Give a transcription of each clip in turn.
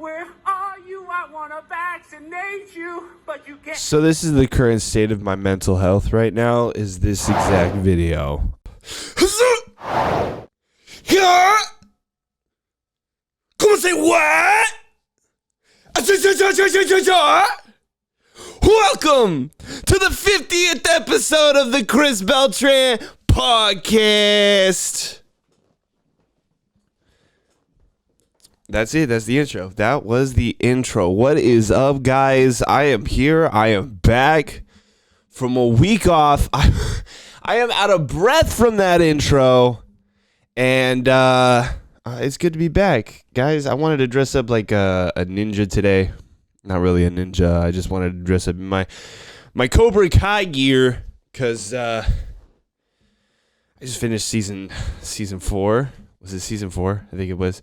Where are you? I want to vaccinate you, but you can't. So this is the current state of my mental health right now, is this exact video. ¿Cómo say what? Welcome to the 50th episode of the Xris Beltran podcast. That's it. That's the intro. That was the intro. What is up, guys? I am here. I am back from a week off. I am out of breath from that intro. And it's good to be back. Guys, I wanted to dress up like a ninja today. Not really a ninja. I just wanted to dress up in my Cobra Kai gear because I just finished season 4. Was it season 4? I think it was.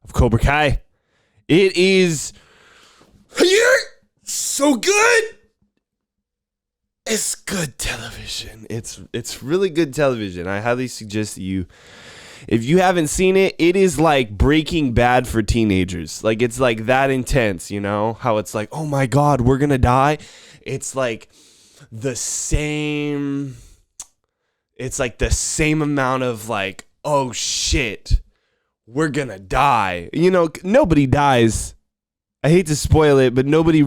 Of Cobra Kai. It is so good. It's good television. It's really good television. I highly suggest that you, if you haven't seen it, it is like Breaking Bad for teenagers. Like, it's like that intense, you know? How it's like, oh my God, we're gonna die. It's like the same amount of like, oh shit, we're gonna die. You know, nobody dies. I hate to spoil it, but nobody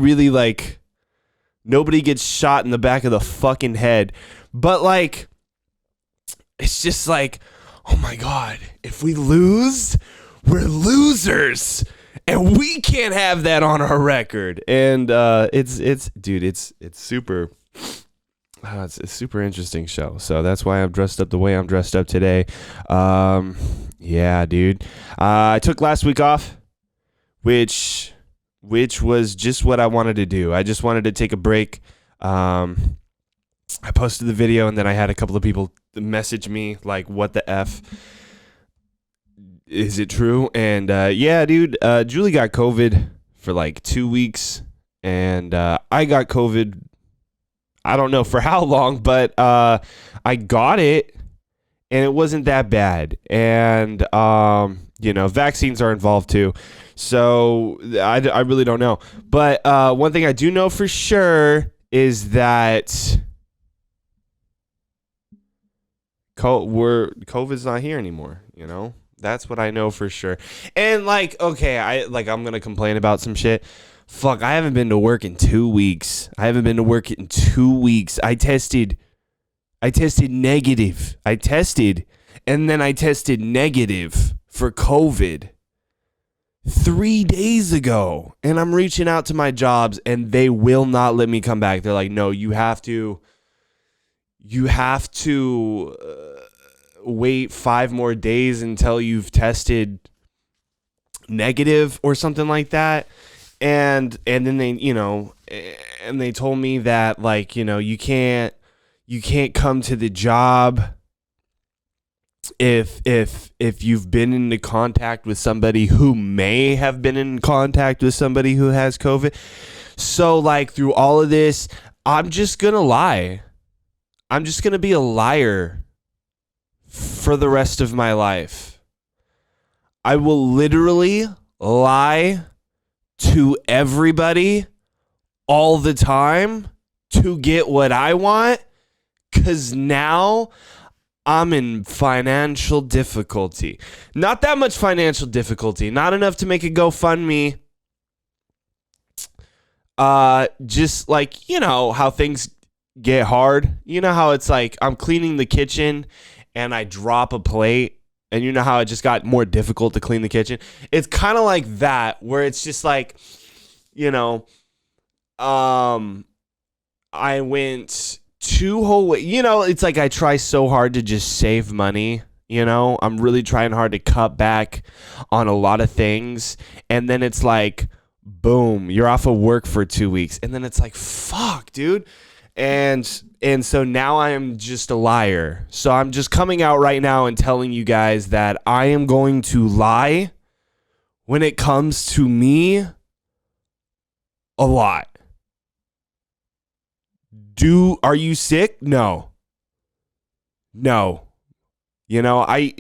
gets shot in the back of the fucking head. But like, it's just like, oh my God, if we lose, we're losers. And we can't have that on our record. And it's super. It's a super interesting show. So that's why I'm dressed up the way I'm dressed up today. Yeah, dude. I took last week off, which was just what I wanted to do. I just wanted to take a break. I posted the video, and then I had a couple of people message me like, what the F? Is it true? And yeah, dude, Julie got COVID for like 2 weeks, and I got COVID, I don't know for how long, but I got it, and it wasn't that bad. And, vaccines are involved too. So I really don't know. But one thing I do know for sure is that COVID's not here anymore, you know? That's what I know for sure. And like, okay, I'm going to complain about some shit. Fuck, I haven't been to work in 2 weeks. I tested negative. And then I tested negative for COVID 3 days ago. And I'm reaching out to my jobs, and they will not let me come back. They're like, no, you have to wait 5 more days until you've tested negative or something like that. And then they, and they told me that, like, you can't come to the job if you've been into contact with somebody who may have been in contact with somebody who has COVID. So like, through all of this, I'm just gonna lie. I'm just gonna be a liar for the rest of my life. I will literally lie to everybody all the time to get what I want, because now I'm in financial difficulty. Not that much financial difficulty. Not enough to make a GoFundMe. Just like, how things get hard. You know how it's like I'm cleaning the kitchen and I drop a plate, and you know how it just got more difficult to clean the kitchen? It's kind of like that, where it's just like, I went 2 whole weeks. It's like I try so hard to just save money. I'm really trying hard to cut back on a lot of things. And then it's like, boom, you're off of work for 2 weeks. And then it's like, fuck, dude. And so now I am just a liar. So I'm just coming out right now and telling you guys that I am going to lie when it comes to me a lot. Are you sick? No. I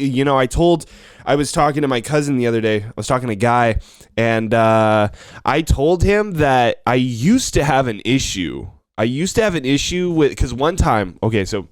was talking to my cousin the other day. I was talking to a guy, and I told him that I used to have an issue. With, because one time, okay, so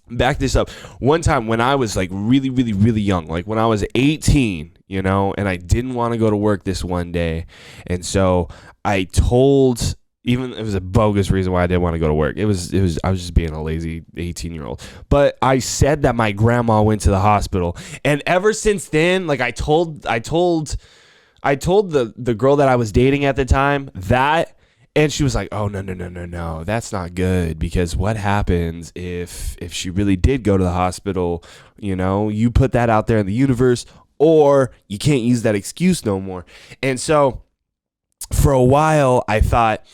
back this up. One time when I was like really, really, really young, like when I was 18, and I didn't want to go to work this one day. And so I told, even it was a bogus reason why I didn't want to go to work. I was just being a lazy 18-year-old. But I said that my grandma went to the hospital. And ever since then, like I told the girl that I was dating at the time that, and she was like, "Oh, no, that's not good, because what happens if she really did go to the hospital, you put that out there in the universe, or you can't use that excuse no more." And so for a while I thought,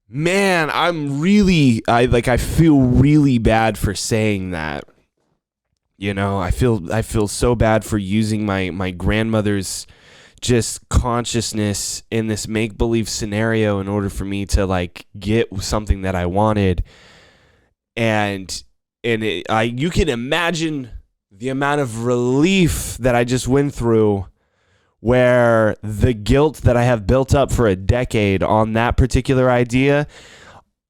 man, I feel really bad for saying that. I feel so bad for using my grandmother's just consciousness in this make-believe scenario in order for me to like get something that I wanted. And you can imagine the amount of relief that I just went through, where the guilt that I have built up for a decade on that particular idea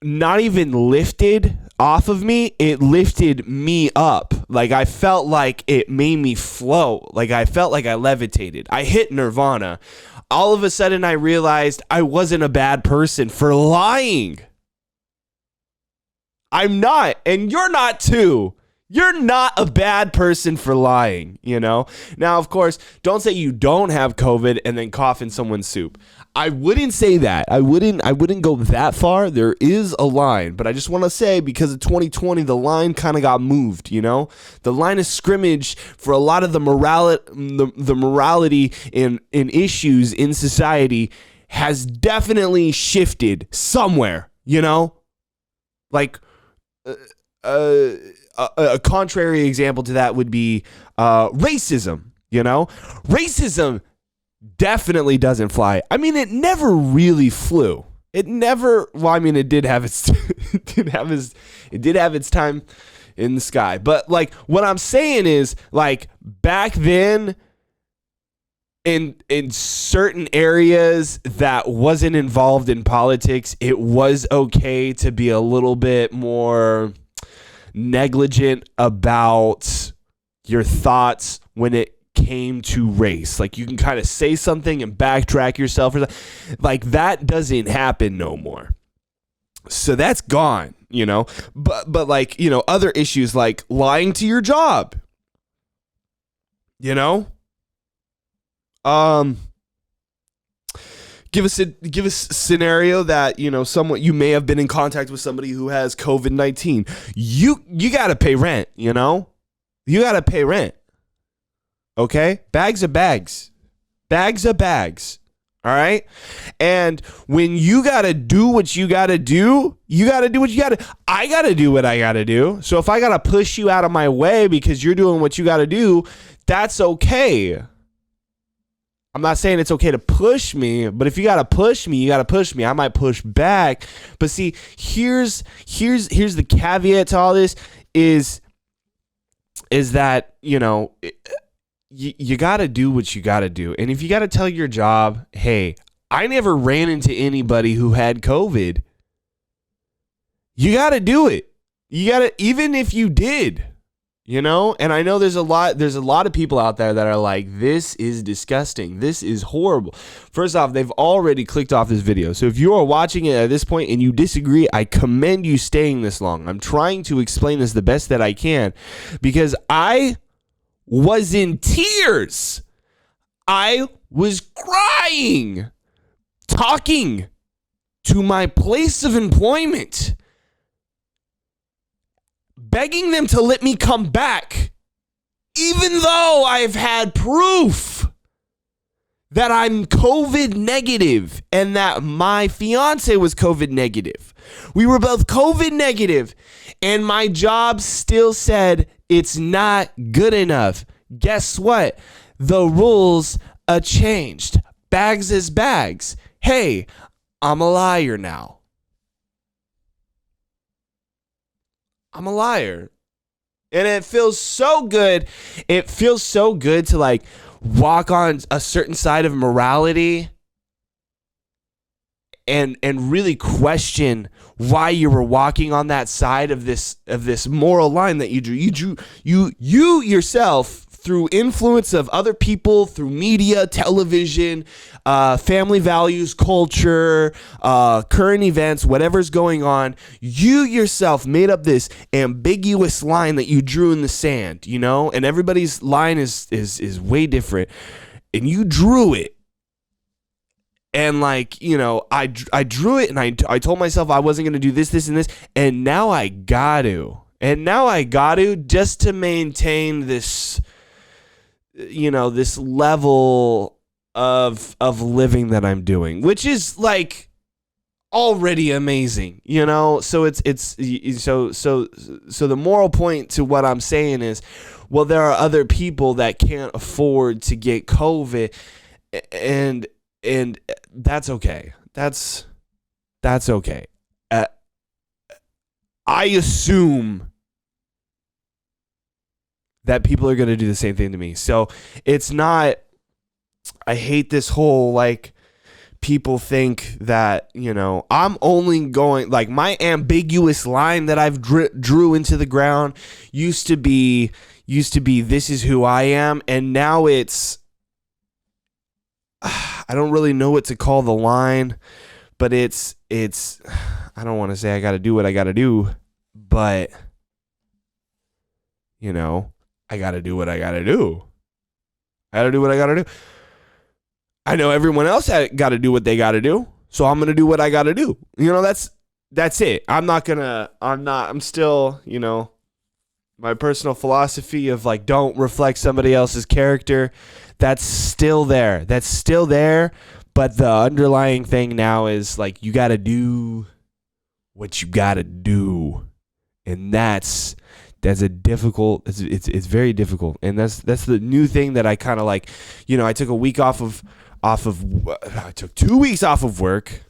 not even lifted off of me, it lifted me up. Like I felt like it made me float. Like I felt like I levitated. I hit nirvana. All of a sudden I realized I wasn't a bad person for lying. I'm not, and you're not too. You're not a bad person for lying, Now, of course, don't say you don't have COVID and then cough in someone's soup. I wouldn't say that. I wouldn't go that far. There is a line, but I just want to say, because of 2020, the line kind of got moved, The line of scrimmage for a lot of the morality in issues in society has definitely shifted somewhere, Like a contrary example to that would be racism. Racism definitely doesn't fly. I mean, it never really flew. It never. Well, I mean, it did have its it did have its time in the sky. But like, what I'm saying is, like, back then, in certain areas that wasn't involved in politics, it was okay to be a little bit more negligent about your thoughts when it came to race. Like, you can kind of say something and backtrack yourself, or like that doesn't happen no more. So that's gone, but like, other issues like lying to your job, give us a scenario that, someone, you may have been in contact with somebody who has COVID-19. You got to pay rent, you got to pay rent. Okay? Bags of bags. All right? And when you got to do what you got to do, I got to do what I got to do. So if I got to push you out of my way because you're doing what you got to do, that's okay. I'm not saying it's okay to push me, but if you got to push me, you got to push me. I might push back. But see, here's the caveat to all this is that, you got to do what you got to do. And if you got to tell your job, hey, I never ran into anybody who had COVID, you got to do it. You got to, even if you did, and I know there's a lot of people out there that are like, this is disgusting. This is horrible. First off, they've already clicked off this video. So if you are watching it at this point and you disagree, I commend you staying this long. I'm trying to explain this the best that I can, because I was in tears. I was crying, talking to my place of employment, begging them to let me come back, even though I've had proof that I'm COVID negative and that my fiance was COVID negative. We were both COVID negative, and my job still said it's not good enough. Guess what? The rules are changed. Bags is bags. Hey, I'm a liar now. I'm a liar. And it feels so good. It feels so good to like walk on a certain side of morality and really question why you were walking on that side of this moral line that you drew. You yourself, through influence of other people, through media, television, family values, culture, current events, whatever's going on, you yourself made up this ambiguous line that you drew in the sand, you know? And everybody's line is way different. And you drew it. And like, you know, I drew it and I told myself I wasn't going to do this, and this. And now I got to. And now I got to, just to maintain this, you know, this level of living that I'm doing, which is like already amazing, you know? So so the moral point to what I'm saying is, well, there are other people that can't afford to get COVID, and that's okay. That's okay. I assume that people are going to do the same thing to me. So it's not, I hate this whole, like, people think that, you know, I'm only going, like, my ambiguous line that I've drew into the ground used to be, this is who I am. And now it's, I don't really know what to call the line, but it's, I don't want to say I got to do what I got to do, but, you know, I got to do what I got to do. I got to do what I got to do. I know everyone else got to do what they got to do, so I'm going to do what I got to do. You know, that's it. I'm still, you know, my personal philosophy of like, don't reflect somebody else's character. That's still there. But the underlying thing now is like, you got to do what you got to do. And that's a difficult, it's very difficult. And that's the new thing that I kind of like, you know, I took a week I took 2 weeks off of work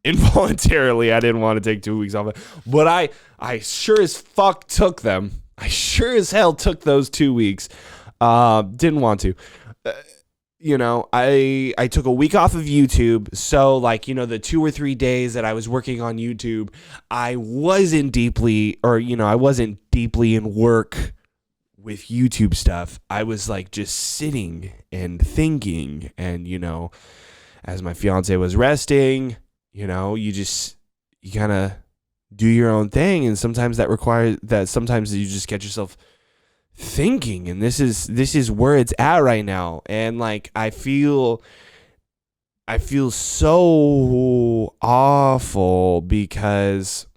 involuntarily. I didn't want to take 2 weeks off, but I sure as fuck took them. I sure as hell took those 2 weeks. Didn't want to. You know, I took a week off of YouTube. So like, you know, the 2 or 3 days that I was working on YouTube, I wasn't deeply in work with YouTube stuff. I was like just sitting and thinking, and, you know, as my fiance was resting, you know, you kind of do your own thing. And sometimes that requires that, sometimes you just catch yourself thinking, and this is where it's at right now. And like, I feel so awful because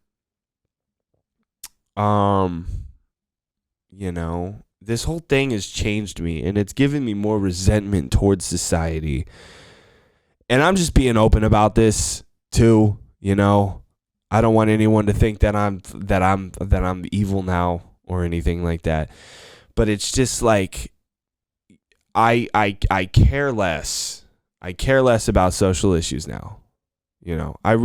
you know, this whole thing has changed me, and it's given me more resentment towards society. And I'm just being open about this too, you know. I don't want anyone to think that I'm evil now or anything like that. But it's just like, I care less. I care less about social issues now. You know, I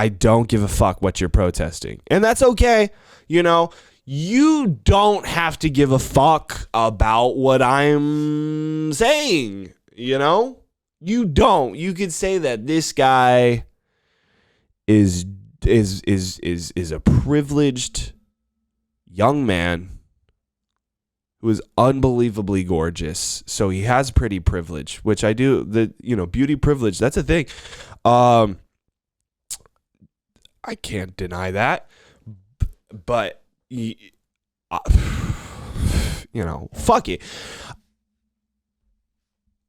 don't give a fuck what you're protesting. And that's okay. You know, you don't have to give a fuck about what I'm saying. You know, you don't. You could say that this guy is a privileged young man who is unbelievably gorgeous. So he has pretty privilege, which I do. Beauty privilege, that's a thing. I can't deny that. But, you know, fuck it.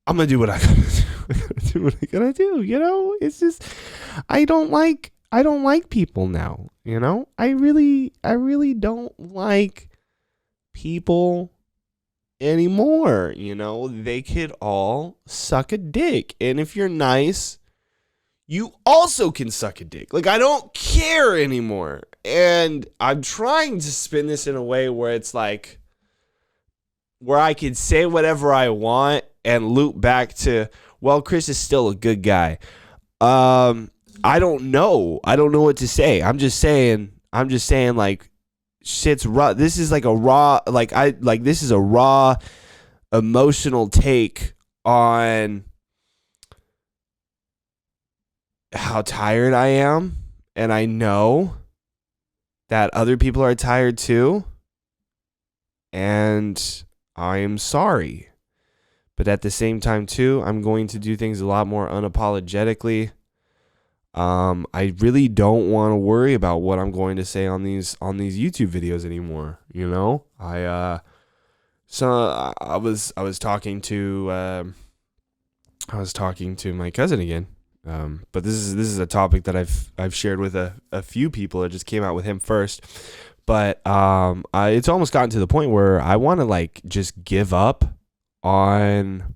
I'm going to do what I got to do. I got to do what I got to do, you know? It's just, I don't like people now, you know? I really don't like people anymore, you know? They could all suck a dick. And if you're nice, you also can suck a dick. Like, I don't care anymore. And I'm trying to spin this in a way where it's like, where I can say whatever I want and loop back to, well, Chris is still a good guy. I don't know what to say. I'm just saying like, shit's raw. This is like a raw, this is a raw emotional take on how tired I am. And I know that other people are tired too. And I am sorry. But at the same time too, I'm going to do things a lot more unapologetically. I really don't want to worry about what I'm going to say on these YouTube videos anymore. You know, I was talking to my cousin again. But this is a topic that I've shared with a few people. It just came out with him first. But it's almost gotten to the point where I want to like just give up on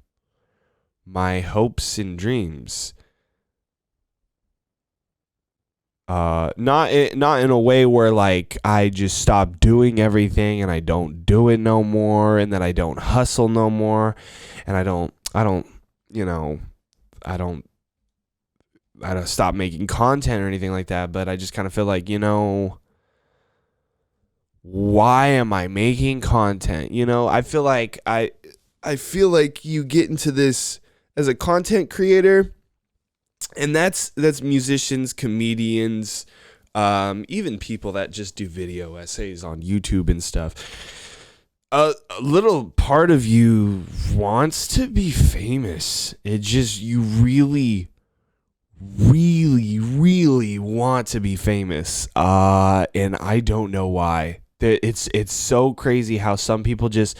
my hopes and dreams. Not in a way where like I just stop doing everything and I don't do it no more, and that I don't hustle no more, and I don't stop making content or anything like that. But I just kind of feel like, why am I making content? I feel like you get into this as a content creator, and that's musicians, comedians, even people that just do video essays on YouTube and stuff. A little part of you wants to be famous. You really, really, really want to be famous. And I don't know why. It's so crazy how some people just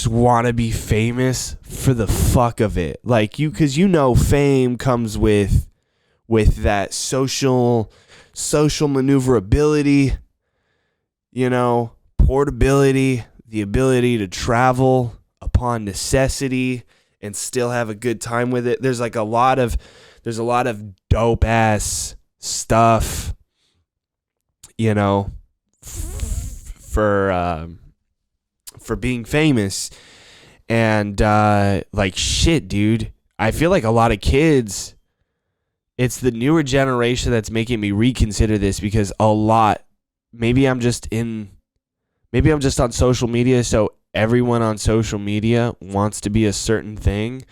want to be famous for the fuck of it. Like because fame comes with that social maneuverability, portability, the ability to travel upon necessity and still have a good time with it. There's a lot of dope ass stuff, for being famous. And shit, dude, I feel like a lot of kids, it's the newer generation that's making me reconsider this, because maybe I'm just on social media, so everyone on social media wants to be a certain thing.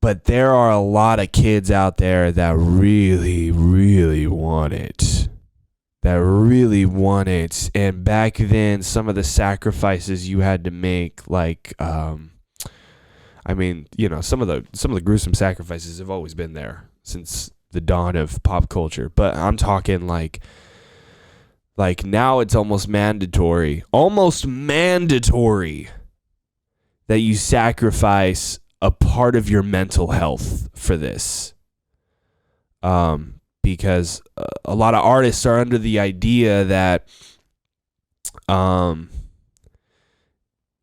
But there are a lot of kids out there that really, really want it. And back then, some of the sacrifices you had to make, some of the gruesome sacrifices have always been there since the dawn of pop culture. But I'm talking like now it's almost mandatory that you sacrifice a part of your mental health for this. Because a lot of artists are under the idea that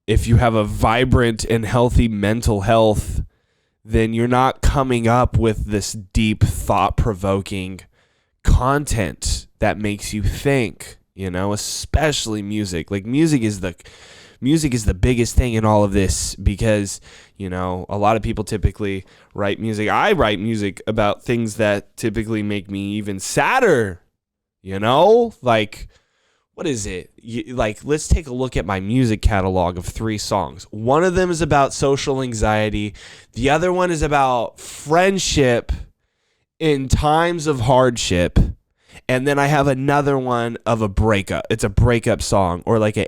if you have a vibrant and healthy mental health, then you're not coming up with this deep, thought-provoking content that makes you think, especially music. Like music is the biggest thing in all of this, because a lot of people typically write music. I write music about things that typically make me even sadder. Like, what is it? Let's take a look at my music catalog of 3 songs. One of them is about social anxiety. The other one is about friendship in times of hardship. And then I have another one of a breakup. It's a breakup song, or like I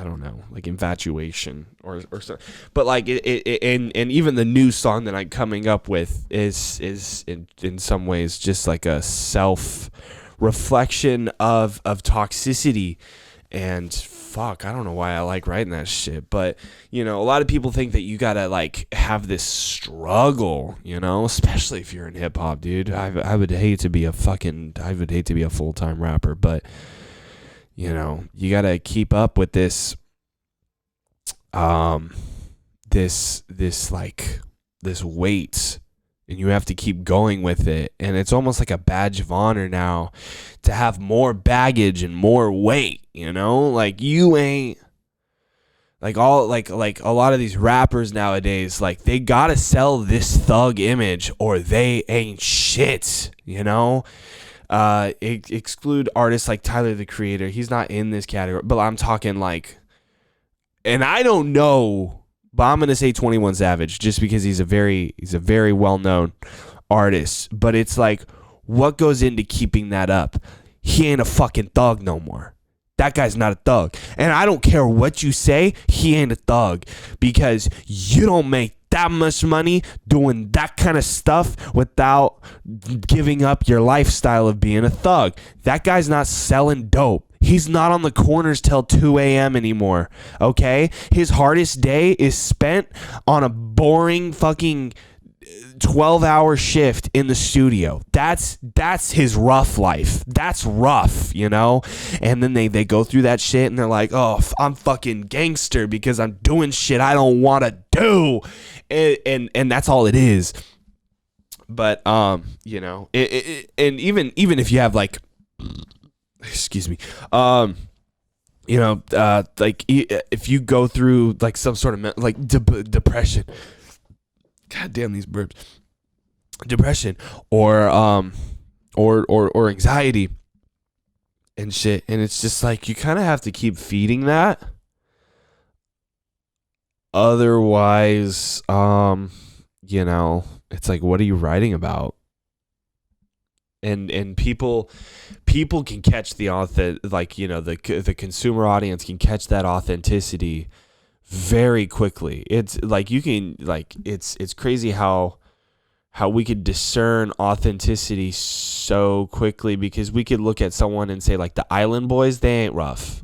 don't know, like infatuation or something. But like and even the new song that I'm coming up with is in some ways just like a self reflection of toxicity. And fuck, I don't know why I like writing that shit, but a lot of people think that you gotta like have this struggle, especially if you're in hip hop, dude. I would hate to be a full-time rapper, but you gotta keep up with this weight, and you have to keep going with it. And it's almost like a badge of honor now to have more baggage and more weight, like you ain't Like a lot of these rappers nowadays, like they gotta sell this thug image or they ain't shit, you know? Exclude artists like Tyler the Creator. He's not in this category, but I'm talking like, and I don't know, but I'm gonna say 21 Savage just because he's a very well-known artist. But it's like, what goes into keeping that up? He ain't a fucking thug no more. That guy's not a thug. And I don't care what you say, he ain't a thug. Because you don't make that much money doing that kind of stuff without giving up your lifestyle of being a thug. That guy's not selling dope. He's not on the corners till 2 a.m. anymore, okay? His hardest day is spent on a boring fucking 12-hour shift in the studio. That's his rough life. That's rough, you know? And then they go through that shit and they're like, oh, I'm fucking gangster because I'm doing shit I don't want to do. And that's all it is. But, you know, and even if you have like, excuse me, you know, like if you go through like some sort of like depression, God damn these burps. Depression or anxiety and shit, and it's just like you kind of have to keep feeding that. Otherwise, you know, it's like, what are you writing about? And people can catch the like, you know, the consumer audience can catch that authenticity very quickly. It's like you can like it's crazy how we could discern authenticity so quickly, because we could look at someone and say like the Island Boys, they ain't rough.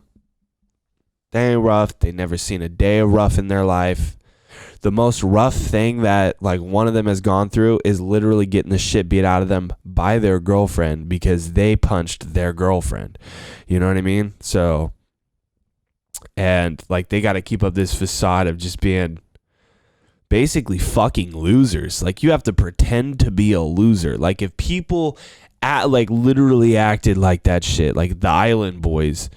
They ain't rough. They never seen a day of rough in their life. The most rough thing that like one of them has gone through is literally getting the shit beat out of them by their girlfriend because they punched their girlfriend. You know what I mean? So, and like they got to keep up this facade of just being basically fucking losers. Like you have to pretend to be a loser. Like if people like literally acted like that shit, like the Island Boys,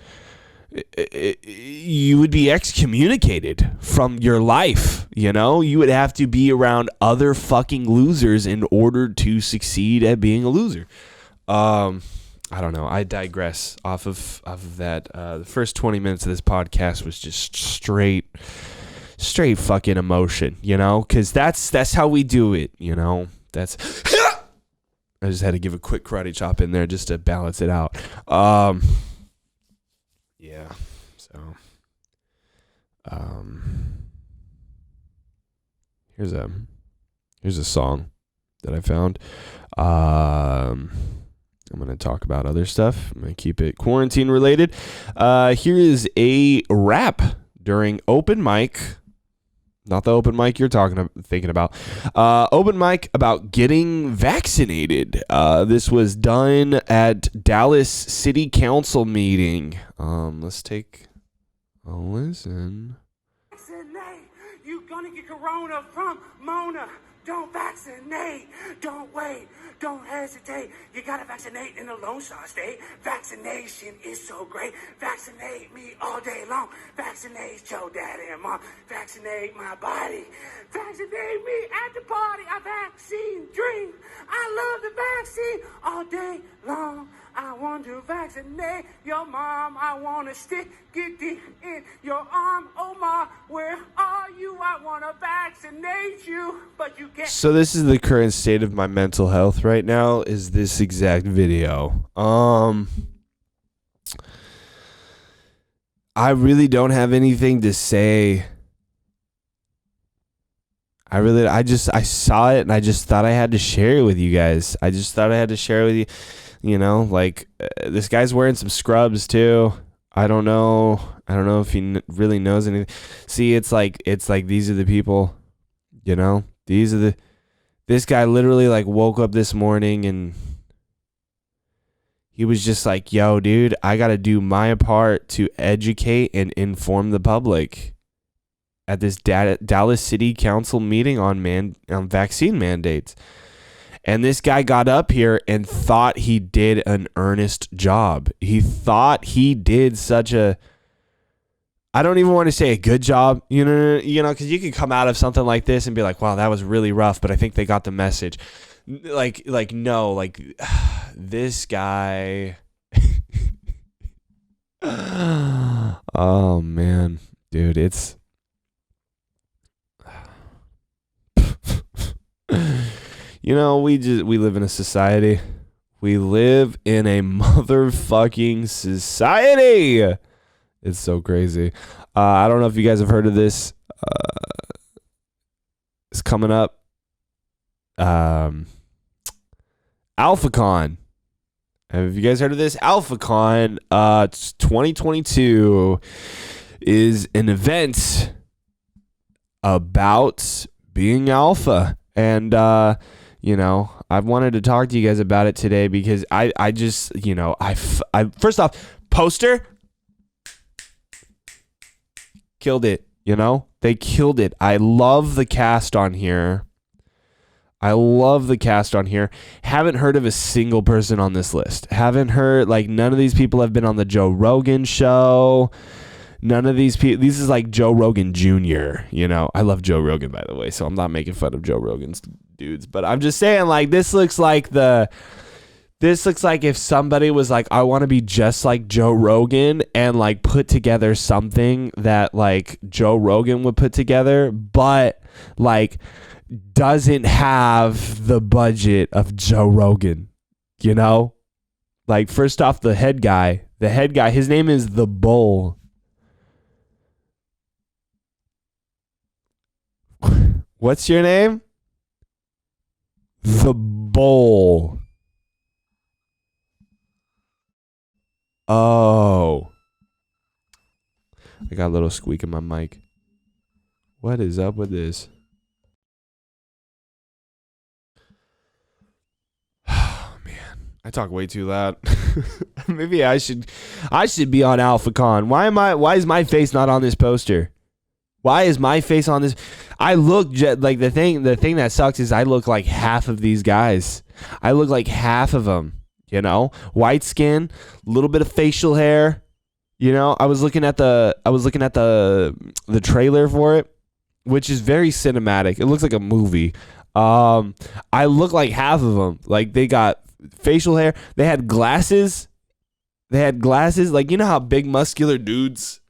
you would be excommunicated from your life. You know, you would have to be around other fucking losers in order to succeed at being a loser. I don't know. I digress off of that. The first 20 minutes of this podcast was just straight fucking emotion, you know, because that's how we do it, you know. That's I just had to give a quick karate chop in there just to balance it out. Yeah. So here's a song that I found. I'm going to talk about other stuff. I'm going to keep it quarantine related. Here is a rap during open mic. Not the open mic you're thinking about. Open mic about getting vaccinated. This was done at Dallas City Council meeting. Let's take a listen. Vaccinate. You gonna get corona from Mona. Don't vaccinate. Don't wait. Don't hesitate. You gotta vaccinate in the Lone Star State. Vaccination is so great. Vaccinate me all day long. Vaccinate your daddy and mom. Vaccinate my body. Vaccinate me at the party. A vaccine dream. I love the vaccine all day long. I want to vaccinate your mom. I want to stick it deep in your arm. Oh my, where are you? I want to vaccinate you, but you can't. So this is the current state of my mental health right now, is this exact video. I really don't have anything to say. I saw it and I just thought I had to share it with you guys. I just thought I had to share it with you. You know, like this guy's wearing some scrubs too. I don't know if he really knows anything. See, it's like these are the people, you know. This guy literally like woke up this morning and he was just like, "Yo, dude, I got to do my part to educate and inform the public at this Dallas City Council meeting on vaccine mandates." And this guy got up here and thought he did an earnest job. He thought he did such a... I don't even want to say a good job, because you could come out of something like this and be like, wow, that was really rough, but I think they got the message. No, this guy. Oh man, dude, it's. We live in a society. We live in a motherfucking society. It's so crazy. I don't know if you guys have heard of this. It's coming up. AlphaCon. Have you guys heard of this? AlphaCon 2022 is an event about being alpha. And, I've wanted to talk to you guys about it today because I just, first off, poster. Killed it, they killed it. I love the cast on here. Haven't heard of a single person on this list. Haven't heard, none of these people have been on the Joe Rogan show. None of these people, this is like Joe Rogan Jr., I love Joe Rogan, by the way, so I'm not making fun of Joe Rogan's dudes, but I'm just saying, this looks like if somebody was like, I want to be just like Joe Rogan and put together something that Joe Rogan would put together, but doesn't have the budget of Joe Rogan, first off, the head guy, his name is The Bull. What's your name? The Bull. Oh. I got a little squeak in my mic. What is up with this? Oh, man. I talk way too loud. Maybe I should be on AlphaCon. Why is my face not on this poster? Why is my face on this? I look the thing that sucks is I look like half of these guys. I look like half of them, white skin, a little bit of facial hair. I was looking at the trailer for it, which is very cinematic. It looks like a movie. I look like half of them. They got facial hair. They had glasses. How big muscular dudes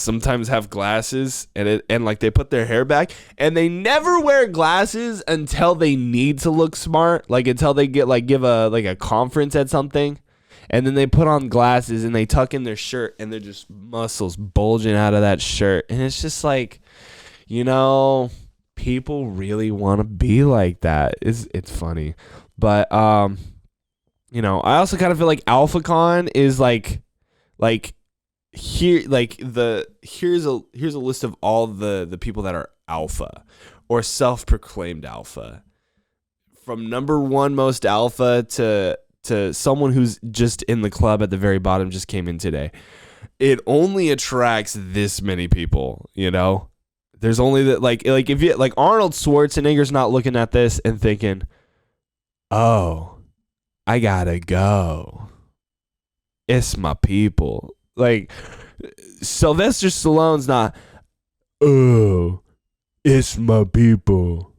sometimes have glasses and they put their hair back and they never wear glasses until they need to look smart, until they get give a conference at something, and then they put on glasses and they tuck in their shirt and they're just muscles bulging out of that shirt, and it's just people really want to be like that. It's funny, but I also kind of feel like AlphaCon is here's a list of all the people that are alpha or self-proclaimed alpha, from number one most alpha to someone who's just in the club at the very bottom, just came in today. It only attracts this many people, there's only that if you Arnold Schwarzenegger's not looking at this and thinking, oh, I gotta go, it's my people. Sylvester Stallone's not, oh, it's my people.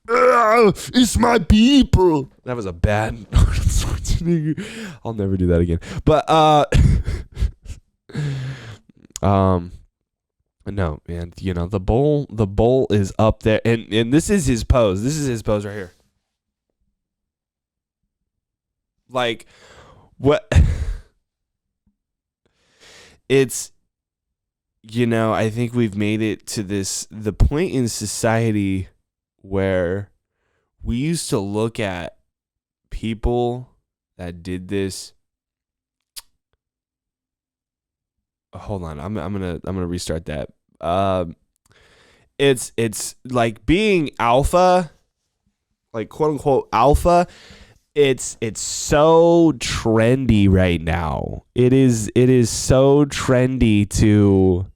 It's my people. That was a bad Arnold Schwarzenegger. I'll never do that again. But no, man, the bull is up there, and this is his pose. This is his pose right here. What? It's, I think we've made it to the point in society where we used to look at people that did this. Hold on, I'm gonna restart that. It's like being alpha, quote unquote alpha. It's so trendy right now. It is so trendy to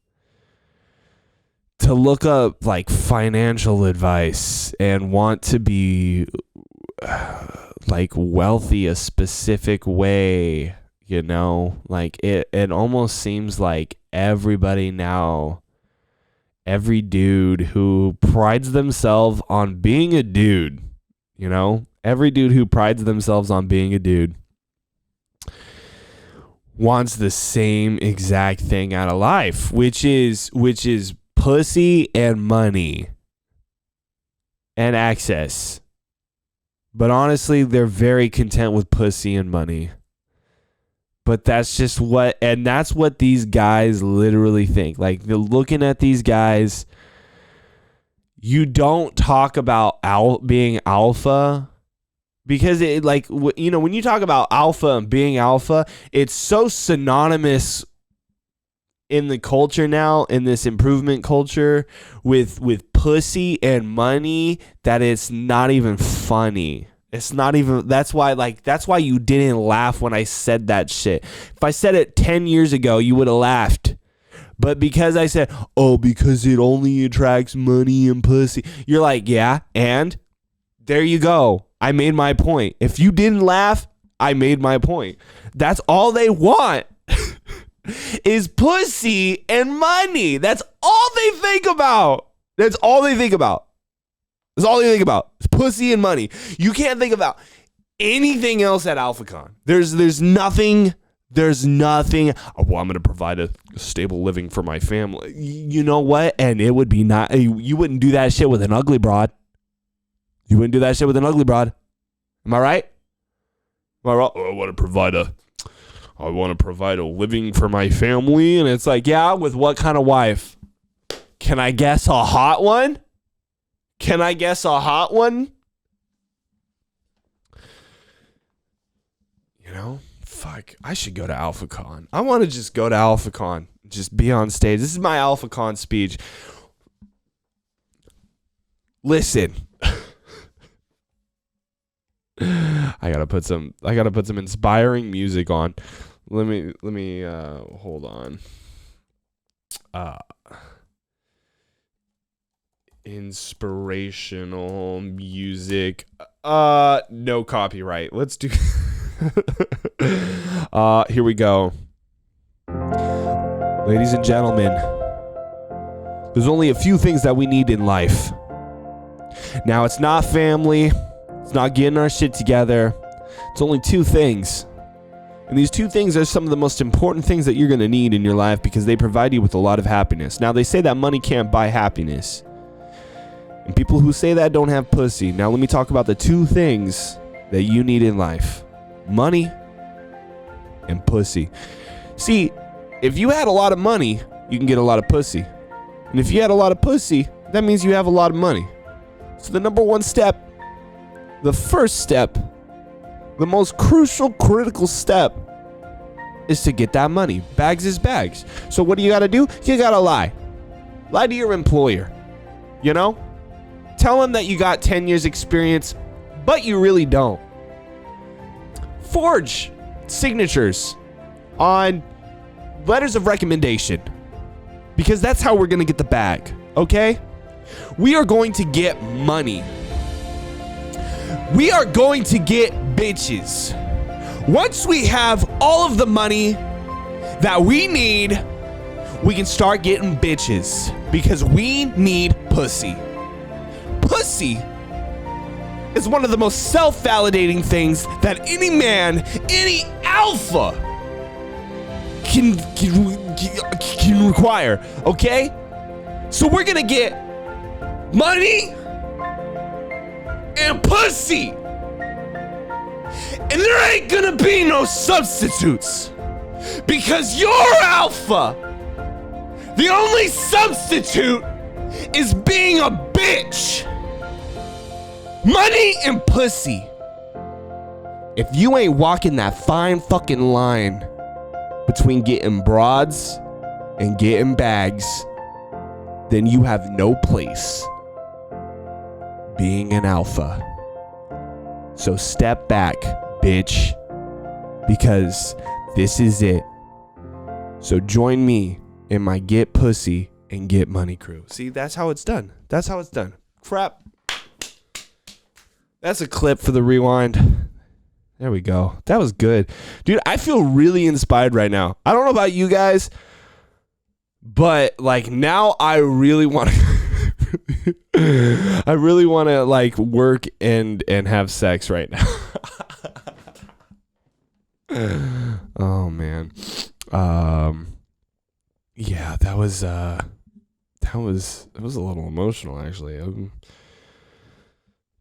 look up financial advice and want to be wealthy a specific way, You know, like it almost seems like everybody now, every dude who prides themselves on being a dude, you know, every dude who prides themselves on being a dude wants the same exact thing out of life, which is pussy and money and access. But honestly, they're very content with pussy and money. But that's just that's what these guys literally think. Like, they're looking at these guys. You don't talk about being alpha because it, like, you know, when you talk about alpha and being alpha, it's so synonymous in the culture now, in this improvement culture with pussy and money, that it's not even funny. It's not even, that's why you didn't laugh when I said that shit. If I said it 10 years ago, you would have laughed. But because I said, oh, because it only attracts money and pussy, you're like, yeah, and there you go. I made my point. If you didn't laugh, I made my point. That's all they want is pussy and money. That's all they think about. That's all they think about. That's all they think about. It's pussy and money. You can't think about anything else at AlphaCon. There's nothing. Oh, well, I'm going to provide a stable living for my family. You know what? And it would be not. You wouldn't do that shit with an ugly broad. You wouldn't do that shit with an ugly broad. Am I right? Am I wrong? Oh, I want to provide a living for my family. And it's like, yeah, with what kind of wife? Can I guess a hot one? Can I guess a hot one? You know, fuck. I should go to AlphaCon. I want to just go to AlphaCon. Just be on stage. This is my AlphaCon speech. Listen. I gotta put some inspiring music on. Let me hold on. Inspirational music. No copyright. Let's do here we go. Ladies and gentlemen, there's only a few things that we need in life. Now, it's not family. It's not getting our shit together. It's only two things. And these two things are some of the most important things that you're going to need in your life because they provide you with a lot of happiness. Now, they say that money can't buy happiness. And people who say that don't have pussy. Now, let me talk about the two things that you need in life. Money and pussy. See, if you had a lot of money, you can get a lot of pussy. And if you had a lot of pussy, that means you have a lot of money. So the number one step, the first step, the most crucial, critical step is to get that money. Bags is bags. So what do you got to do? You got to lie. Lie to your employer. You know? Tell them that you got 10 years experience, but you really don't. Forge signatures on letters of recommendation because that's how we're going to get the bag. Okay? We are going to get money. We are going to get bitches. Once we have all of the money that we need, we can start getting bitches because we need pussy. Pussy is one of the most self-validating things that any man, any alpha can require, okay? So we're gonna get money and pussy. And there ain't gonna be no substitutes because you're alpha. The only substitute is being a bitch. Money and pussy. If you ain't walking that fine fucking line between getting broads and getting bags, then you have no place being an alpha. So step back, bitch, because this is it. So join me in my get pussy and get money crew. See, that's how it's done. That's how it's done. Crap. That's a clip for the rewind. There we go. That was good. Dude, I feel really inspired right now. I don't know about you guys, but like now I really want to I really want to like work and have sex right now. Oh man. Yeah, that was a little emotional actually.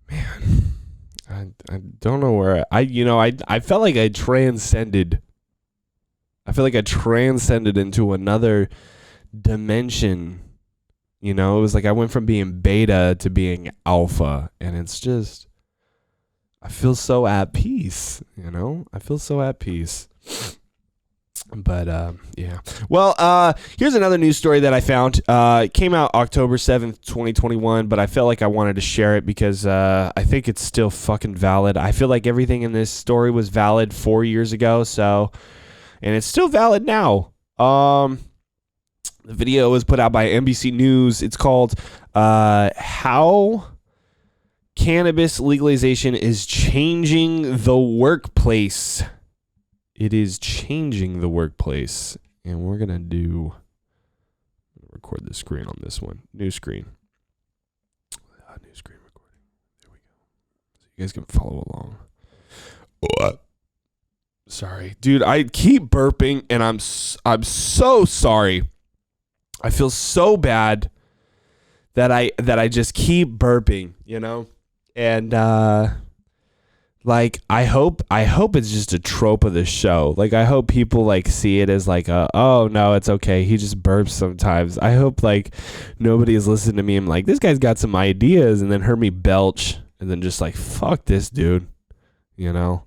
Man, I don't know where I felt like I transcended. I feel like I transcended into another dimension. You know, it was like I went from being beta to being alpha, and it's just I feel so at peace, you know? I feel so at peace. But yeah. Well, here's another news story that I found. It came out October 7th, 2021, but I felt like I wanted to share it because I think it's still fucking valid. I feel like everything in this story was valid 4 years ago, and it's still valid now. The video was put out by NBC News. It's called How Cannabis Legalization is Changing the Workplace. It is changing the workplace. And we're going to record the screen on this one. New screen. New screen recording. There we go. So you guys can follow along. Sorry. Dude, I keep burping and I'm so sorry. I feel so bad that I just keep burping, you know? And like I hope it's just a trope of the show. Like I hope people like see it as like oh no, it's okay. He just burps sometimes. I hope like nobody is listening to me and like this guy's got some ideas and then heard me belch and then just like fuck this dude, you know?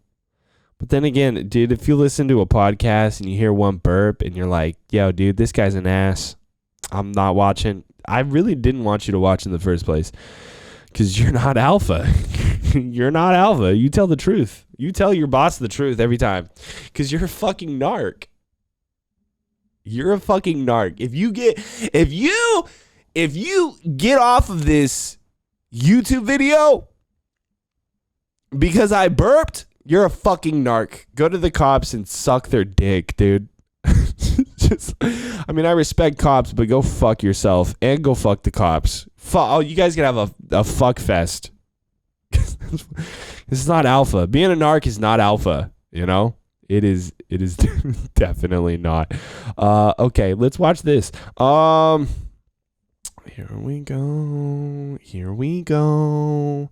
But then again, dude, if you listen to a podcast and you hear one burp and you're like, yo, dude, this guy's an ass. I'm not watching. I really didn't want you to watch in the first place because you're not alpha. You're not alpha. You tell the truth. You tell your boss the truth every time because you're a fucking narc. You're a fucking narc. If you get off of this YouTube video because I burped, you're a fucking narc. Go to the cops and suck their dick, dude. I mean, I respect cops, but go fuck yourself and go fuck the cops. You guys can have a fuck fest. This is not alpha. Being a narc is not alpha, you know? It is definitely not. Okay, let's watch this. Here we go.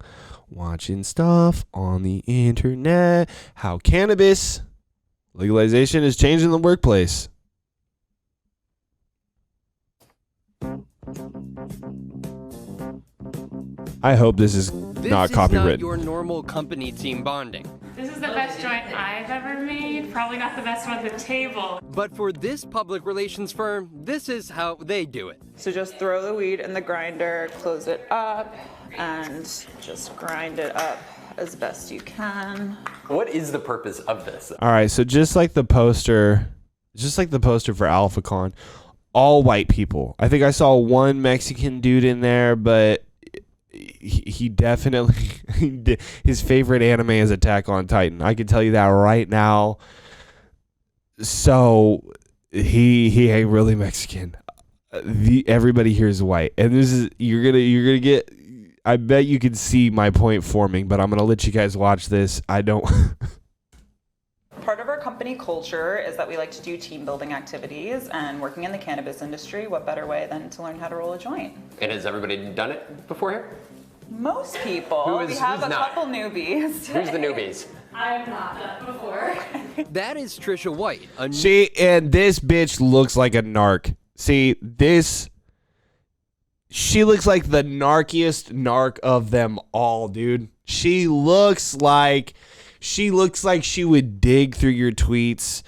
Watching stuff on the internet. How cannabis legalization is changing the workplace. I hope this is not copywritten. This is not your normal company team bonding. This is the best joint I've ever made. Probably not the best one at the table. But for this public relations firm, this is how they do it. So just throw the weed in the grinder, close it up, and just grind it up as best you can. What is the purpose of this? All right, so just like the poster for AlphaCon, all white people. I think I saw one Mexican dude in there, but he definitely his favorite anime is Attack on Titan. I can tell you that right now. So he ain't really Mexican. Everybody here is white, and this is you're gonna get. I bet you can see my point forming, but I'm gonna let you guys watch this. I don't. Part of our company culture is that we like to do team building activities, and working in the cannabis industry, what better way than to learn how to roll a joint? And has everybody done it before here? Most people. We have a couple newbies. Who's the newbies? I've not done before. That is Trisha White. See, and this bitch looks like a narc. See, she looks like the narkiest narc of them all, dude. She looks like she would dig through your tweets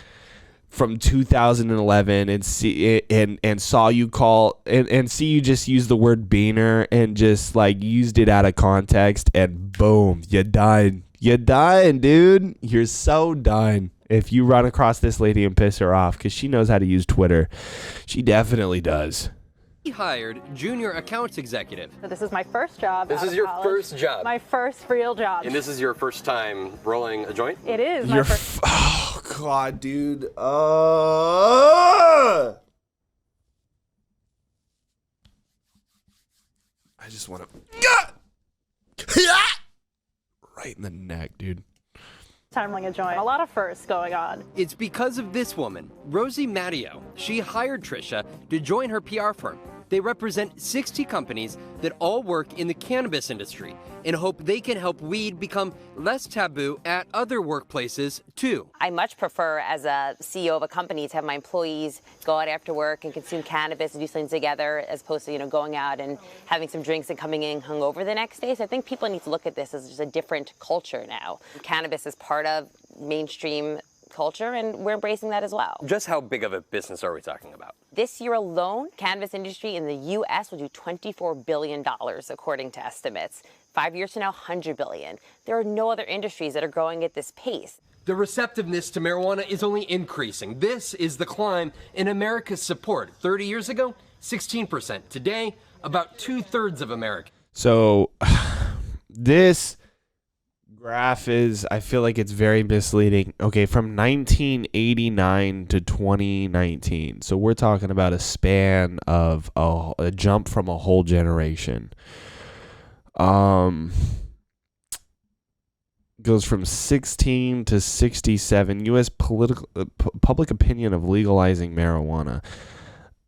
from 2011 and see and saw you call and see you just use the word beaner and just like used it out of context and boom, you're done. You're done, dude. You're so done. If you run across this lady and piss her off, because she knows how to use Twitter. She definitely does. He hired junior accounts executive. So this is my first job. This out is of your college. first job. My first real job. And this is your first time rolling a joint? It is. You're My first. oh god, dude. I just want to right in the neck, dude. Time rolling a joint. A lot of firsts going on. It's because of this woman, Rosie Matteo. She hired Trisha to join her PR firm. They represent 60 companies that all work in the cannabis industry and hope they can help weed become less taboo at other workplaces too. I much prefer, as a CEO of a company, to have my employees go out after work and consume cannabis and do things together, as opposed to, going out and having some drinks and coming in hungover the next day. So I think people need to look at this as just a different culture now. Cannabis is part of mainstream culture, and we're embracing that as well. Just how big of a business are we talking about? This year alone, cannabis industry in the U.S. will do $24 billion, according to estimates. 5 years from now, $100 billion. There are no other industries that are growing at this pace. The receptiveness to marijuana is only increasing. This is the climb in America's support. 30 years ago, 16%. Today, about 2/3 of America. So this graph is, I feel like it's very misleading. Okay, from 1989 to 2019. So we're talking about a span of a jump from a whole generation. Goes from 16 to 67. U.S. public opinion of legalizing marijuana.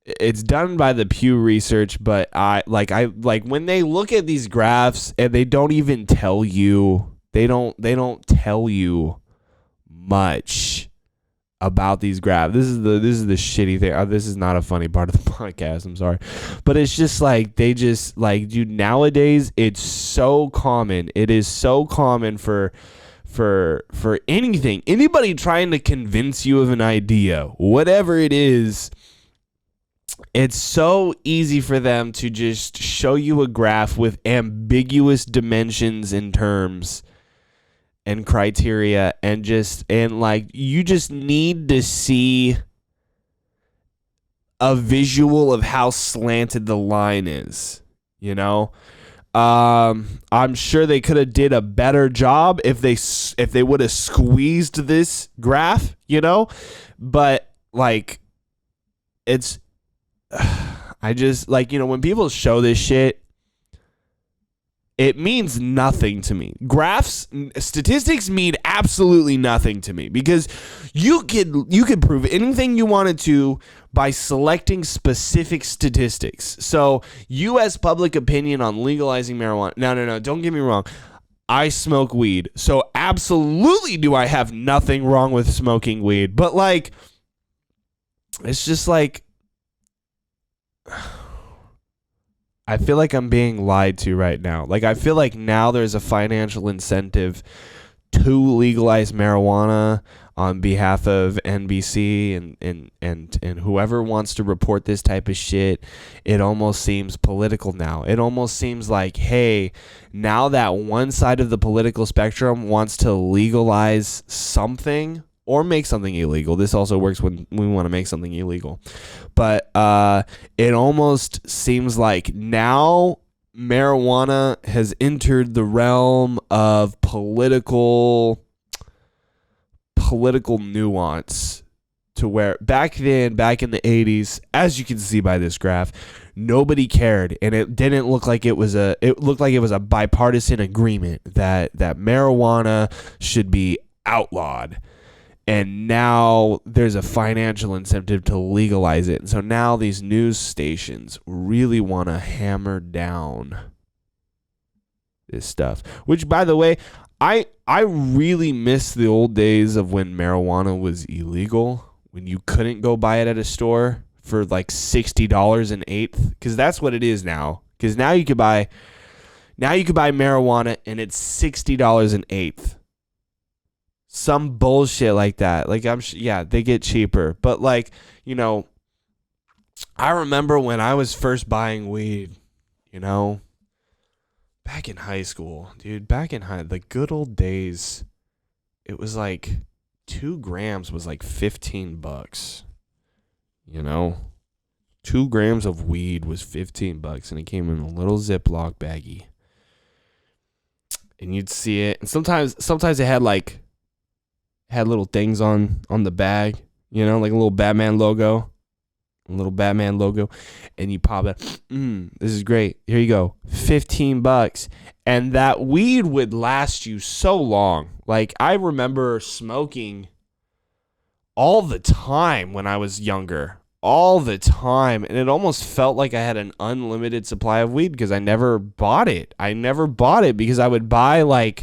It's done by the Pew Research, but I when they look at these graphs and they don't even tell you. They don't tell you much about these graphs. This is the shitty thing. This is not a funny part of the podcast. I'm sorry, but it's just like they just like, dude. Nowadays, it's so common. It is so common for anything, anybody trying to convince you of an idea, whatever it is. It's so easy for them to just show you a graph with ambiguous dimensions and terms and criteria, and you just need to see a visual of how slanted the line is, I'm sure they could have did a better job if they would have squeezed this graph, but it's I just when people show this shit, it means nothing to me. Statistics mean absolutely nothing to me, because you could prove anything you wanted to by selecting specific statistics. So, U.S. public opinion on legalizing marijuana. No, don't get me wrong. I smoke weed. So, absolutely do I have nothing wrong with smoking weed. But, it's just I feel like I'm being lied to right now. I feel like now there's a financial incentive to legalize marijuana on behalf of NBC and whoever wants to report this type of shit. It almost seems political now. It almost seems like, hey, now that one side of the political spectrum wants to legalize something or make something illegal. This also works when we want to make something illegal. But it almost seems like now marijuana has entered the realm of political nuance, to where back in the 80s, as you can see by this graph, nobody cared, and it didn't look like it was looked like it was a bipartisan agreement that marijuana should be outlawed. And now there's a financial incentive to legalize it. And so now these news stations really want to hammer down this stuff. Which, by the way, I really miss the old days of when marijuana was illegal, when you couldn't go buy it at a store for $60 an eighth, because that's what it is now. Because now you could buy marijuana and it's $60 an eighth. Some bullshit like that. They get cheaper. But I remember when I was first buying weed, back in high school, dude, the good old days, it was 2 grams was $15, 2 2 grams of weed was $15, and it came in a little Ziploc baggie. And you'd see it, and sometimes it had little things on the bag, you know, like a little Batman logo, and you pop it. This is great. Here you go, $15, and that weed would last you so long. Like, I remember smoking all the time when I was younger. All the time. And it almost felt like I had an unlimited supply of weed because I never bought it. Because I would buy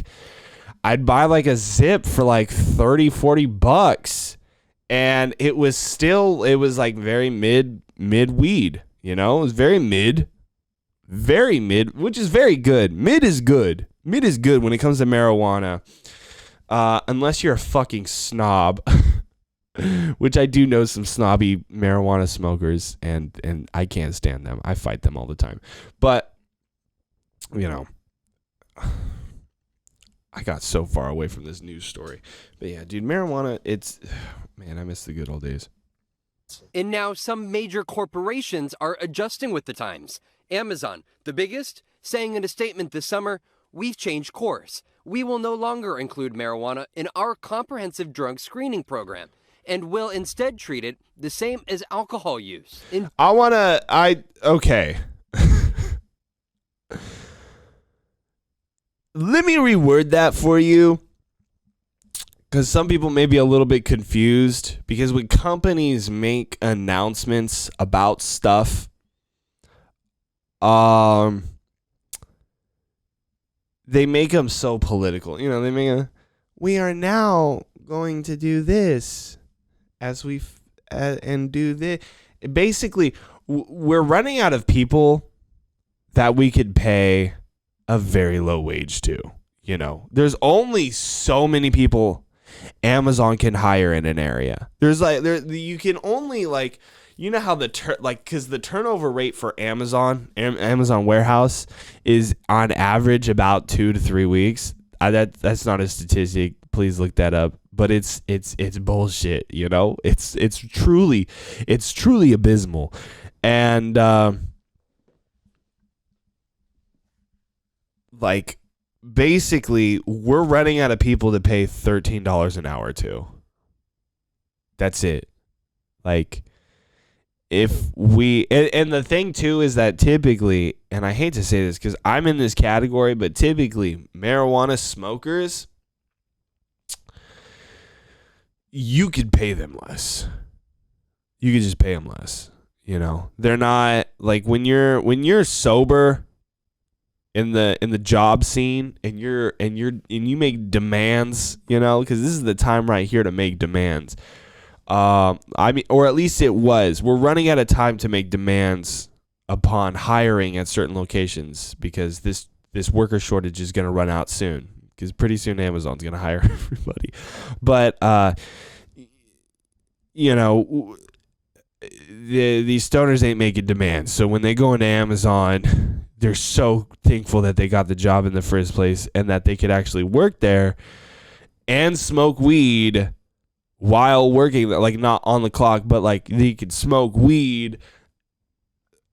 I'd buy a zip for like $30-$40. And it was like very mid weed, you know? It was very mid, which is very good. Mid is good when it comes to marijuana. Unless you're a fucking snob. Which I do know some snobby marijuana smokers, and I can't stand them. I fight them all the time. But, you know, I got so far away from this news story. But yeah, dude, marijuana, man, I miss the good old days. And now some major corporations are adjusting with the times. Amazon, the biggest, saying in a statement this summer, "We've changed course. We will no longer include marijuana in our comprehensive drug screening program, and will instead treat it the same as alcohol use." Okay. Let me reword that for you, because some people may be a little bit confused, because when companies make announcements about stuff, they make them so political. You know, they make we are now going to do this and do this. Basically, we're running out of people that we could pay a very low wage to. You know, there's only so many people Amazon can hire in an area. You can only you know how because the turnover rate for Amazon warehouse is on average about 2 to 3 weeks. That's not a statistic. Please look that up. But it's bullshit. You know, it's truly abysmal. And basically, we're running out of people to pay $13 an hour to. That's it. If we, and the thing too is that typically, and I hate to say this because I'm in this category, but typically marijuana smokers, you could pay them less. You could just pay them less. You know, they're not when you're sober in the job scene and you make demands, you know, because this is the time right here to make demands. Or at least it was. We're running out of time to make demands upon hiring at certain locations because this worker shortage is going to run out soon. Because pretty soon Amazon's going to hire everybody. But you know, these stoners ain't making demands. So when they go into Amazon, they're so thankful that they got the job in the first place and that they could actually work there and smoke weed while working, not on the clock, but they could smoke weed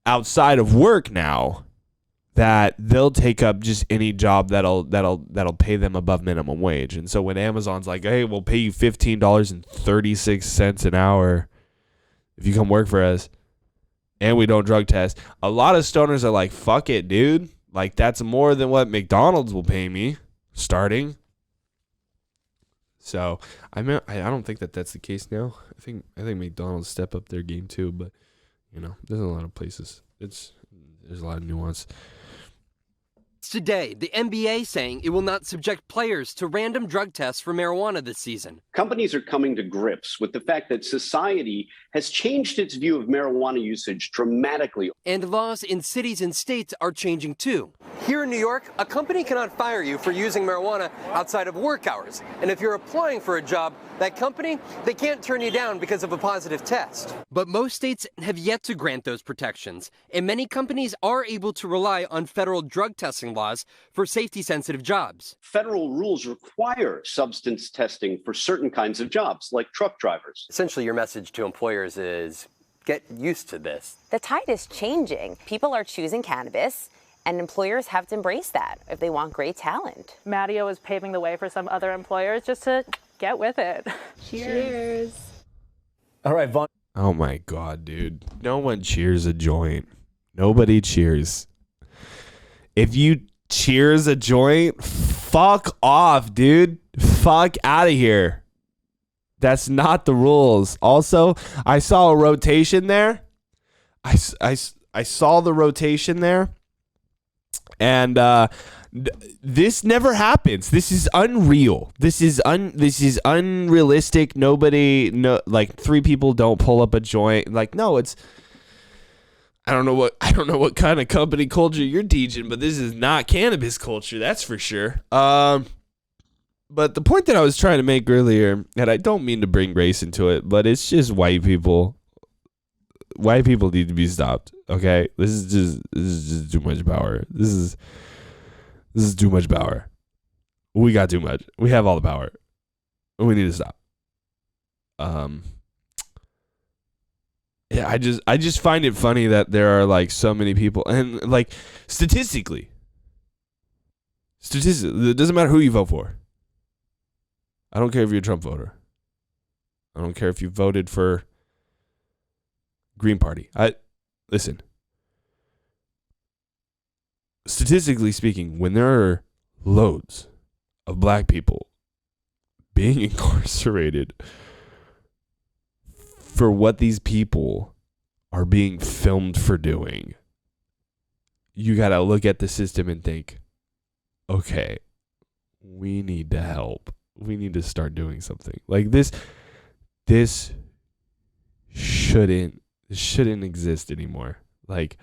outside of work now, that they'll take up just any job that'll pay them above minimum wage. And so when Amazon's like, hey, we'll pay you $15.36 an hour if you come work for us, and we don't drug test, a lot of stoners are like, fuck it, dude. That's more than what McDonald's will pay me starting. So I don't think that's the case now. I think McDonald's step up their game too, but you know, there's a lot of places. There's a lot of nuance. Today, the NBA saying it will not subject players to random drug tests for marijuana this season. Companies are coming to grips with the fact that society has changed its view of marijuana usage dramatically. And laws in cities and states are changing too. Here in New York, a company cannot fire you for using marijuana outside of work hours. And if you're applying for a job, that company, they can't turn you down because of a positive test. But most states have yet to grant those protections, and many companies are able to rely on federal drug testing laws for safety-sensitive jobs. Federal rules require substance testing for certain kinds of jobs, like truck drivers. Essentially, your message to employers is get used to this. The tide is changing. People are choosing cannabis, and employers have to embrace that if they want great talent. Matteo is paving the way for some other employers just to get with it. Cheers. All right, Vaughn. Oh my God, dude. No one cheers a joint. Nobody cheers. If you cheers a joint, fuck off, dude. Fuck out of here. That's not the rules. Also, I saw a rotation there. I saw the rotation there. And this never happens. This is unreal. This is unrealistic. Like 3 people don't pull up a joint. Like, no, it's I don't know what kind of company culture you're teaching, but this is not cannabis culture, that's for sure. But the point that I was trying to make earlier, and I don't mean to bring race into it, but it's just white people. White people need to be stopped. Okay, this is just too much power. This is too much power. We got too much. We have all the power. We need to stop. Yeah, I just find it funny that there are like so many people, and like statistically, it doesn't matter who you vote for. I don't care if you're a Trump voter. I don't care if you voted for Green Party. Listen. Statistically speaking, when there are loads of black people being incarcerated for what these people are being filmed for doing, you got to look at the system and think, okay, we need to help. We need to start doing something. Like this shouldn't exist anymore. Like,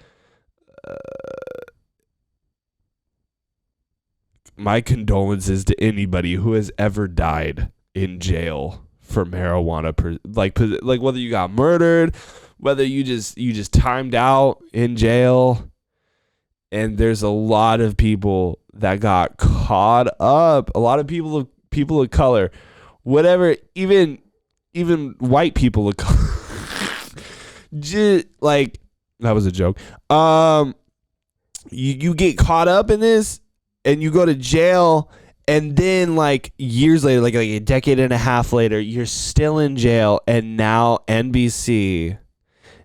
my condolences to anybody who has ever died in jail for marijuana. Like whether you got murdered, whether you just timed out in jail. And there's a lot of people that got caught up. A lot of people of color, whatever, even white people of color. Just, like, that was a joke. You get caught up in this and you go to jail, and then like years later, like a decade and a half later, you're still in jail, and now NBC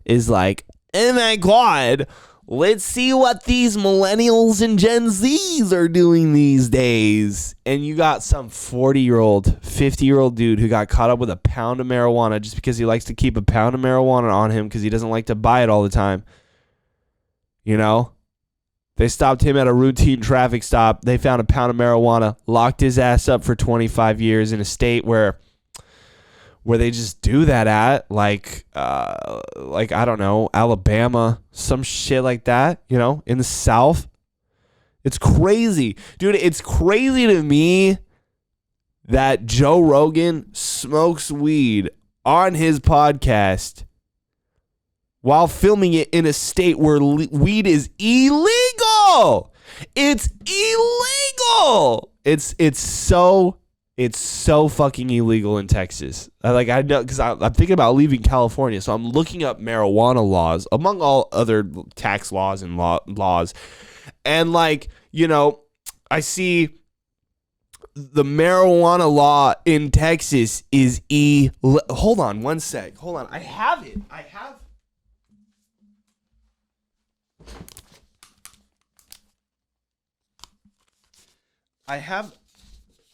is like, oh my God, let's see what these millennials and Gen Zs are doing these days. And you got some 40-year-old, 50-year-old dude who got caught up with a pound of marijuana just because he likes to keep a pound of marijuana on him because he doesn't like to buy it all the time. You know? They stopped him at a routine traffic stop. They found a pound of marijuana, locked his ass up for 25 years in a state where they just do that at, like I don't know, Alabama, some shit like that, you know, in the South. It's crazy. Dude, it's crazy to me that Joe Rogan smokes weed on his podcast while filming it in a state where weed is illegal. It's illegal. It's so fucking illegal in Texas. I know because I'm thinking about leaving California, so I'm looking up marijuana laws among all other tax laws and laws, and like, you know, I see the marijuana law in Texas is Hold on one sec. Hold on. I have it.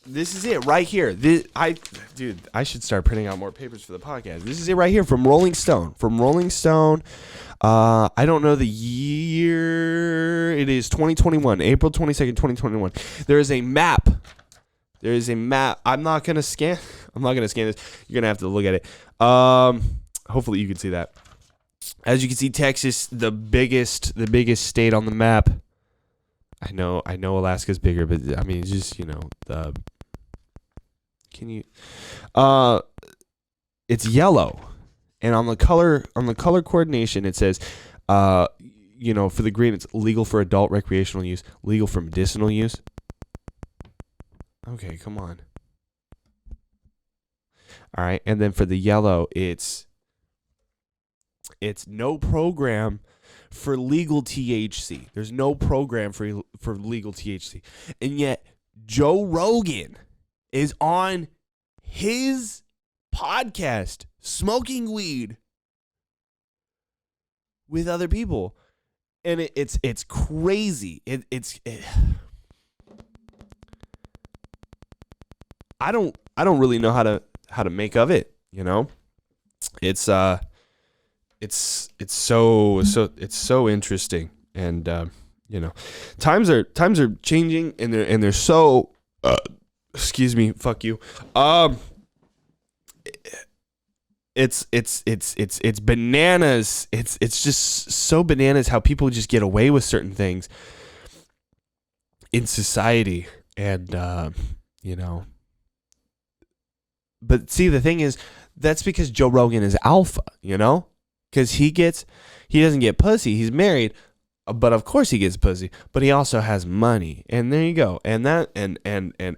This is it right here. I should start printing out more papers for the podcast. This is it right here from Rolling Stone. I don't know the year. It is 2021, April 22nd, 2021. There is a map. I'm not gonna scan this. You're gonna have to look at it. Hopefully you can see that. As you can see, Texas, the biggest state on the map. I know Alaska's bigger, but I mean, it's just, you know, it's yellow, and on the color coordination it says, you know, for the green it's legal for adult recreational use, legal for medicinal use. Okay, come on. All right, and then for the yellow it's It's no program for legal THC. There's no program for legal THC. And yet Joe Rogan is on his podcast smoking weed with other people. And it's crazy. I don't really know how to make of it, you know? It's so interesting, and you know, times are changing, and they're so excuse me, fuck you. It's bananas. It's just so bananas how people just get away with certain things in society, and you know. But see, the thing is, that's because Joe Rogan is alpha, you know? Because he doesn't get pussy. He's married, but of course he gets pussy. But he also has money, and there you go. And that and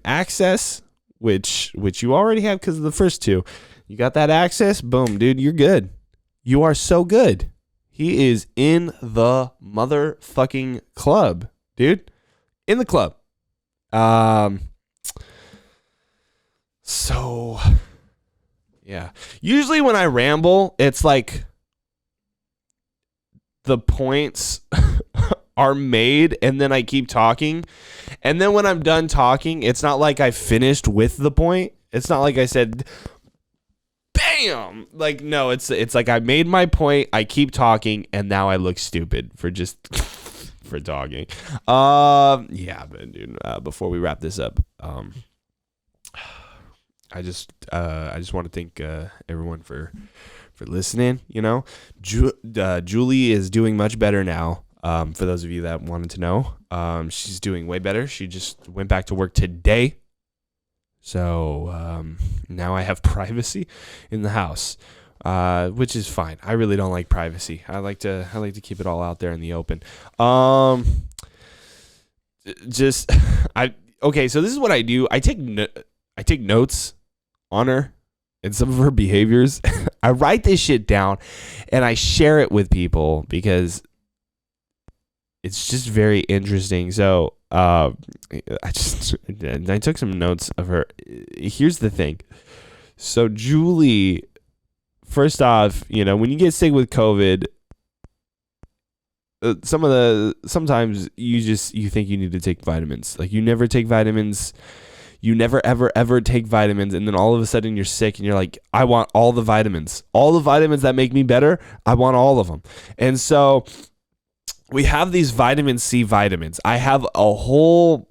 access, which you already have because of the first two. You got that access, boom, dude, you're good. You are so good. He is in the motherfucking club, dude. In the club. So, yeah. Usually when I ramble, it's like the points are made and then I keep talking. And then when I'm done talking, it's not like I finished with the point. It's not like I said, bam! Like, no, it's like I made my point, I keep talking, and now I look stupid for just for talking. Yeah, but dude, before we wrap this up, I just want to thank everyone for listening. You know, Julie is doing much better now. For those of you that wanted to know, she's doing way better. She just went back to work today, so now I have privacy in the house, which is fine. I really don't like privacy. I like to keep it all out there in the open. Okay. So this is what I do. I take notes on her and some of her behaviors. I write this shit down and I share it with people because it's just very interesting. So I took some notes of her. Here's the thing. So Julie, first off, you know, when you get sick with COVID, sometimes you think you need to take vitamins. Like, you never take vitamins. You never, ever take vitamins, and then all of a sudden you're sick, and you're like, I want all the vitamins. All the vitamins that make me better, I want all of them. And so we have these vitamin C vitamins. I have a whole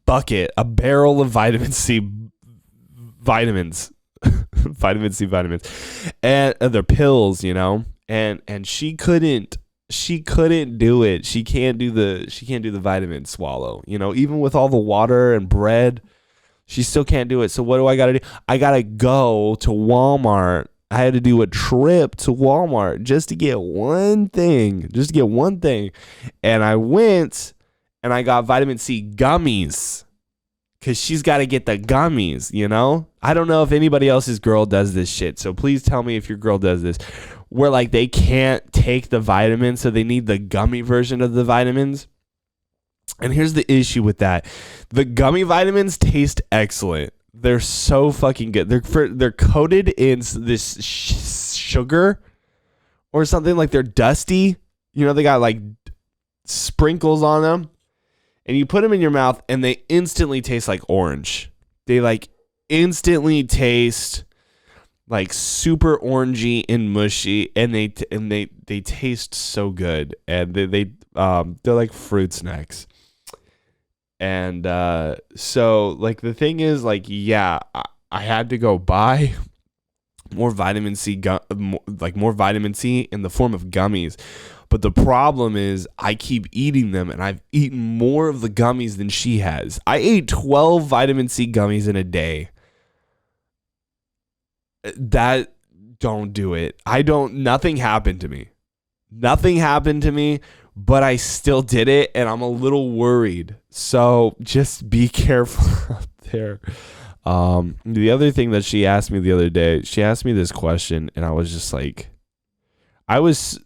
bucket, a barrel of vitamin C vitamins. Vitamin C vitamins. And they're pills, you know? And she couldn't do it. She can't do the vitamin swallow. You know, even with all the water and bread, she still can't do it. So what do I got to do? I got to go to Walmart. I had to do a trip to Walmart just to get one thing. And I went and I got vitamin C gummies because she's got to get the gummies, you know? I don't know if anybody else's girl does this shit. So please tell me if your girl does this. Where like they can't take the vitamins, so they need the gummy version of the vitamins. And here's the issue with that. The gummy vitamins taste excellent. They're so fucking good. They're coated in this sugar or something, like they're dusty. You know, they got like sprinkles on them. And you put them in your mouth and they instantly taste like orange. They like instantly taste like super orangey and mushy, and they taste so good, and they're like fruit snacks. And so like the thing is, like, yeah, I had to go buy more vitamin C, more vitamin C in the form of gummies. But the problem is I keep eating them, and I've eaten more of the gummies than she has. I ate 12 vitamin C gummies in a day. That, don't do it. Nothing happened to me. But I still did it, and I'm a little worried. So just be careful out there. The other thing that she asked me the other day, she asked me this question, and I was just like, I was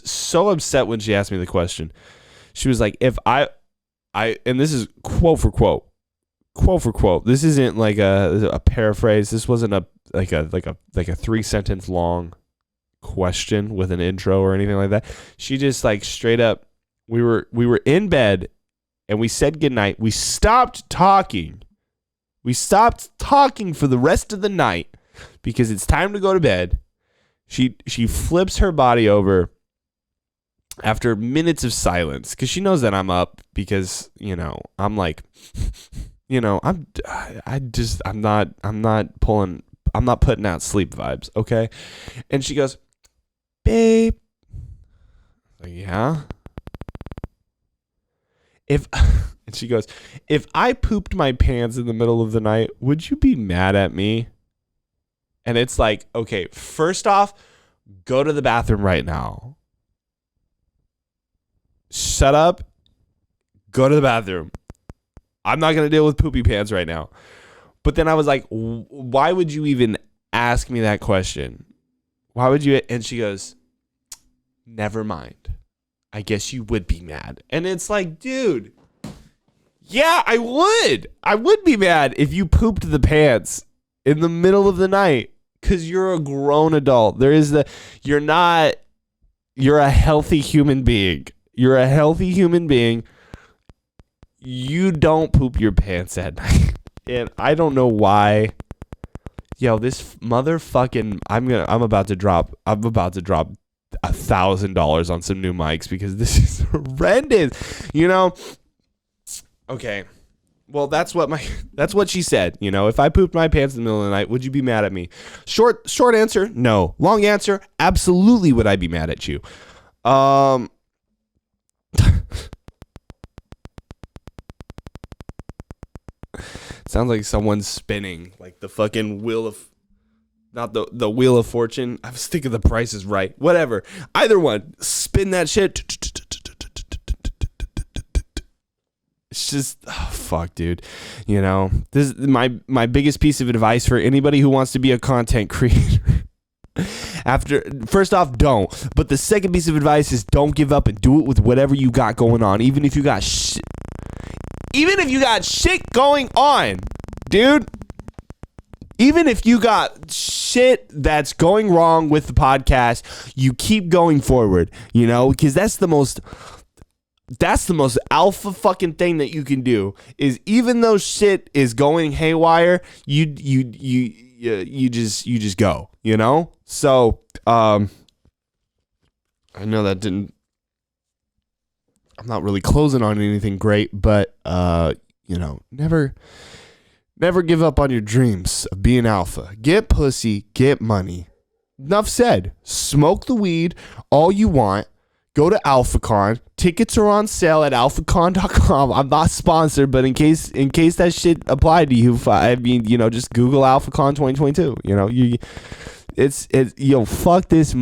so upset when she asked me the question. She was like, if I and this is quote for quote. This isn't like a paraphrase. This wasn't a 3-sentence long question with an intro or anything like that. She just like straight up, we were in bed and we said goodnight. We stopped talking. We stopped talking for the rest of the night because it's time to go to bed. She flips her body over after minutes of silence because she knows that I'm up because, I'm like, I'm not putting out sleep vibes, okay? And she goes, babe. Like, yeah. And she goes, if I pooped my pants in the middle of the night, would you be mad at me? And it's like, okay, first off, go to the bathroom right now. Shut up. Go to the bathroom. I'm not going to deal with poopy pants right now. But then I was like, why would you even ask me that question? Why would you? And she goes, never mind. I guess you would be mad. And it's like, dude, yeah, I would. I would be mad if you pooped the pants in the middle of the night because you're a grown adult. You're a healthy human being. You're a healthy human being. You don't poop your pants at night. And I don't know why. Yo, this motherfucking I'm about to drop $1,000 on some new mics because this is horrendous. Okay. Well, that's what she said. If I pooped my pants in the middle of the night, would you be mad at me? Short answer, no. Long answer, absolutely would I be mad at you. Sounds like someone's spinning, like the fucking wheel of, not the wheel of fortune. I was thinking The Price is Right. Whatever. Either one. Spin that shit. It's just, oh, fuck, dude. This is my biggest piece of advice for anybody who wants to be a content creator. First off, don't. But the second piece of advice is don't give up and do it with whatever you got going on, even if you got shit going on, dude. Even if you got shit that's going wrong with the podcast, you keep going forward, because that's the most alpha fucking thing that you can do is even though shit is going haywire, you just go, So, I know that didn't, I'm not really closing on anything great, but, never give up on your dreams of being alpha. Get pussy, get money. Enough said. Smoke the weed all you want. Go to AlphaCon. Tickets are on sale at alphacon.com. I'm not sponsored, but in case that shit applied to you, just Google AlphaCon 2022. Fuck this.